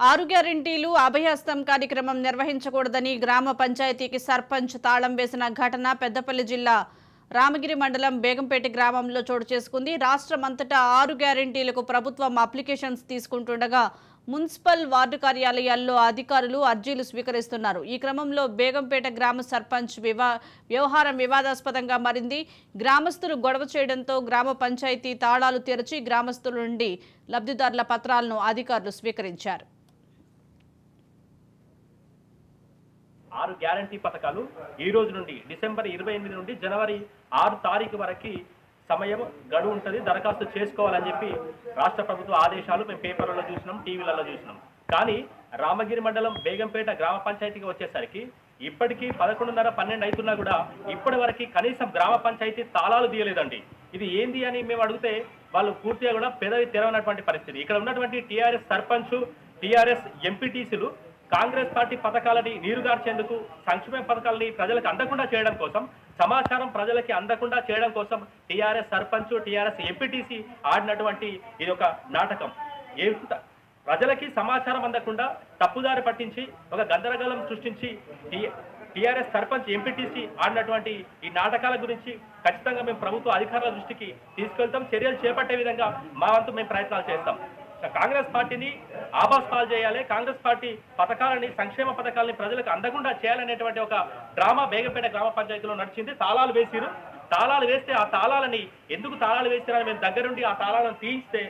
ఆరు గ్యారెంటీలు అభయహస్తం కార్యక్రమం నిర్వహించకూడదని గ్రామ పంచాయతీకి సర్పంచ్ తాళం వేసిన ఘటన పెద్దపల్లి జిల్లా రామగిరి మండలం బేగంపేట గ్రామంలో చోటు చేసుకుంది. రాష్ట్రమంతటా ఆరు గ్యారెంటీలకు ప్రభుత్వం అప్లికేషన్స్ తీసుకుంటుండగా మున్సిపల్ వార్డు కార్యాలయాల్లో అధికారులు అర్జీలు స్వీకరిస్తున్నారు. ఈ క్రమంలో బేగంపేట గ్రామ సర్పంచ్ వ్యవహారం వివాదాస్పదంగా మారింది. గ్రామస్తులు గొడవ చేయడంతో గ్రామ పంచాయతీ తాళాలు తెరిచి గ్రామస్తుల నుండి లబ్ధిదారుల పత్రాలను అధికారులు స్వీకరించారు. 6 గ్యారంటీ పథకాలు ఈ రోజు నుండి డిసెంబర్ 28 నుండి జనవరి 6 తారీఖు వరకు సమయం గడువు ఉంటుంది, దరఖాస్తు చేసుకోవాలని చెప్పి రాష్ట్ర ప్రభుత్వ ఆదేశాలు మేము పేపర్లలో చూసినాం, టీవీలలో చూసినాం. కానీ రామగిరి మండలం బేగంపేట గ్రామ పంచాయతీకి వచ్చేసరికి ఇప్పటికీ 11:30-12 అవుతున్నా కూడా ఇప్పటి వరకు కనీసం గ్రామ పంచాయతీ తాళాలు తీయలేదండి. ఇది ఏంది అని మేము అడిగితే వాళ్ళు పూర్తిగా కూడా పెదవి తెరవనటువంటి పరిస్థితి. ఇక్కడ ఉన్నటువంటి టీఆర్ఎస్ సర్పంచ్, టీఆర్ఎస్ ఎంపీటీసీలు కాంగ్రెస్ పార్టీ పథకాలని నీరుగార్చేందుకు, సంక్షేమ పథకాలని ప్రజలకు అందకుండా చేయడం కోసం, సమాచారం ప్రజలకి అందకుండా చేయడం కోసం టీఆర్ఎస్ సర్పంచ్, టీఆర్ఎస్ ఎంపీటీసీ ఆడినటువంటి ఇది ఒక నాటకం. ప్రజలకి సమాచారం అందకుండా తప్పుదారి పట్టించి ఒక గందరగోళం సృష్టించి టీఆర్ఎస్ సర్పంచ్, ఎంపీటీసీ ఆడినటువంటి ఈ నాటకాల గురించి ఖచ్చితంగా మేము ప్రభుత్వ అధికారుల దృష్టికి తీసుకెళ్తాం. చర్యలు చేపట్టే విధంగా మా వంతు మేము ప్రయత్నాలు చేస్తాం. కాంగ్రెస్ పార్టీని ఆభాస్ పాలు చేయాలి, కాంగ్రెస్ పార్టీ పథకాలని, సంక్షేమ పథకాలని ప్రజలకు అందకుండా చేయాలనేటువంటి ఒక డ్రామా బేగంపేట గ్రామ పంచాయతీలో నడిచింది. తాళాలు వేసిరు, తాళాలు వేస్తే ఆ తాళాలని ఎందుకు తాళాలు వేస్తారని మేము దగ్గరుండి ఆ తాళాలను తీయిస్తే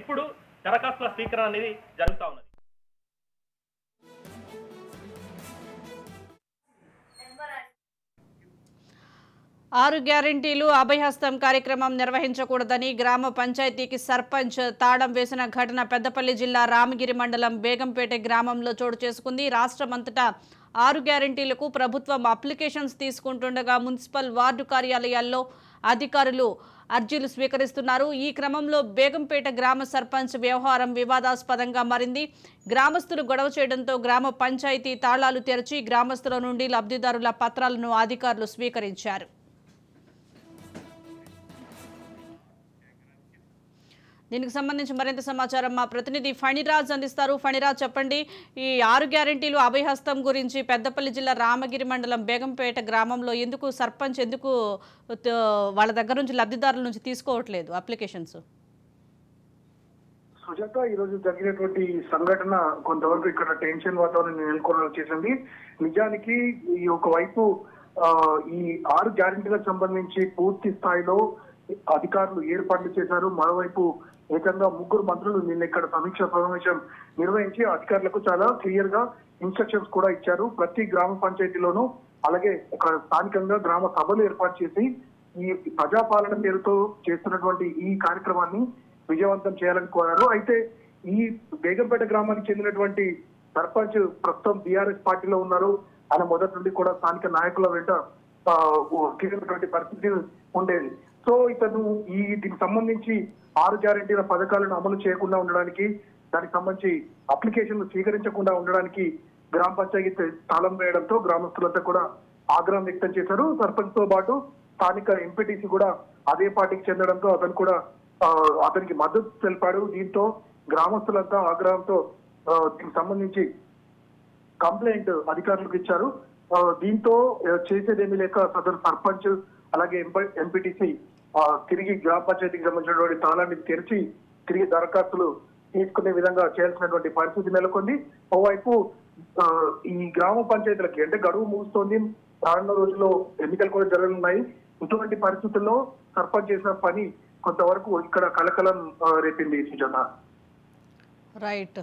ఇప్పుడు దరఖాస్తుల స్వీకరణ అనేది జరుగుతూ ఉన్నది. ఆరు గ్యారెంటీలు అభయహస్తం కార్యక్రమం నిర్వహించకూడదని గ్రామ పంచాయతీకి సర్పంచ్ తాళం వేసిన ఘటన పెద్దపల్లి జిల్లా రామగిరి మండలం బేగంపేట గ్రామంలో చోటు చేసుకుంది. రాష్ట్రమంతటా ఆరు గ్యారెంటీలకు ప్రభుత్వం అప్లికేషన్స్ తీసుకుంటుండగా మున్సిపల్ వార్డు కార్యాలయాల్లో అధికారులు అర్జీలు స్వీకరిస్తున్నారు. ఈ క్రమంలో బేగంపేట గ్రామ సర్పంచ్ వ్యవహారం వివాదాస్పదంగా మారింది. గ్రామస్తులు గొడవ చేయడంతో గ్రామ పంచాయతీ తాళాలు తెరిచి గ్రామస్తుల నుండి లబ్ధిదారుల పత్రాలను అధికారులు స్వీకరించారు. దీనికి సంబంధించి మరింత సమాచారం మా ప్రతినిధి ఫణిరాజ్ అందిస్తారు. ఫణిరాజ్, చెప్పండి, ఈ ఆరు గ్యారెంటీలు అభయహస్తం గురించి పెద్దపల్లి జిల్లా రామగిరి మండలం బేగంపేట గ్రామంలో ఎందుకు సర్పంచ్ వాళ్ళ దగ్గర నుంచి లబ్ధిదారుల నుంచి తీసుకోవట్లేదు అప్లికేషన్స్? సుజాత, ఈరోజు జరిగినటువంటి సంఘటన కొంతవరకు ఇక్కడ టెన్షన్ వాతావరణం నెలకొన చేసింది. నిజానికి ఈ ఒకవైపు ఈ ఆరు గ్యారెంటీలకు సంబంధించి పూర్తి స్థాయిలో అధికారులు ఏర్పాట్లు చేశారు. మరోవైపు ఏకంగా 3 మంత్రులు నిన్న ఇక్కడ సమీక్ష సమావేశం నిర్వహించి అధికారులకు చాలా క్లియర్ గా ఇన్స్ట్రక్షన్స్ కూడా ఇచ్చారు. ప్రతి గ్రామ పంచాయతీలోనూ అలాగే స్థానికంగా గ్రామ సభలు ఏర్పాటు చేసి ఈ ప్రజాపాలన పేరుతో చేస్తున్నటువంటి ఈ కార్యక్రమాన్ని విజయవంతం చేయాలని కోరారు. అయితే ఈ బేగంపేట గ్రామానికి చెందినటువంటి సర్పంచ్ ప్రస్తుతం బీఆర్ఎస్ పార్టీలో ఉన్నారు. ఆయన మొదటి నుండి కూడా స్థానిక నాయకుల వెంట కీలకటువంటి పరిస్థితి ఉండేది. సో ఇతను దీనికి సంబంధించి ఆరు గ్యారెంటీల పథకాలను అమలు చేయకుండా ఉండడానికి, దానికి సంబంధించి అప్లికేషన్లు స్వీకరించకుండా ఉండడానికి గ్రామ పంచాయతీ తాళం వేయడంతో గ్రామస్తులంతా కూడా ఆగ్రహం వ్యక్తం చేశారు. సర్పంచ్ తో పాటు స్థానిక ఎంపీటీసీ కూడా అదే పార్టీకి చెందడంతో అతనికి మద్దతు తెలిపాడు. దీంతో గ్రామస్తులంతా ఆగ్రహంతో దీనికి సంబంధించి కంప్లైంట్ అధికారులకు ఇచ్చారు. దీంతో చేసేదేమీ లేక సదరు సర్పంచ్ అలాగే ఎంపీటీసీ తిరిగి గ్రామ పంచాయతీకి సంబంధించినటువంటి తాళాన్ని తెరిచి తిరిగి దరఖాస్తులు తీసుకునే విధంగా చేయాల్సినటువంటి పరిస్థితి నెలకొంది. ఓవైపు ఈ గ్రామ పంచాయతీలకి అంటే గడువు ముగుస్తోంది, రానున్న రోజుల్లో ఎన్నికలు కూడా జరగనున్నాయి. ఇటువంటి పరిస్థితుల్లో సర్పంచ్ చేసిన పని కొంతవరకు ఇక్కడ కలకలం రేపింది. సుజాత, రైట్.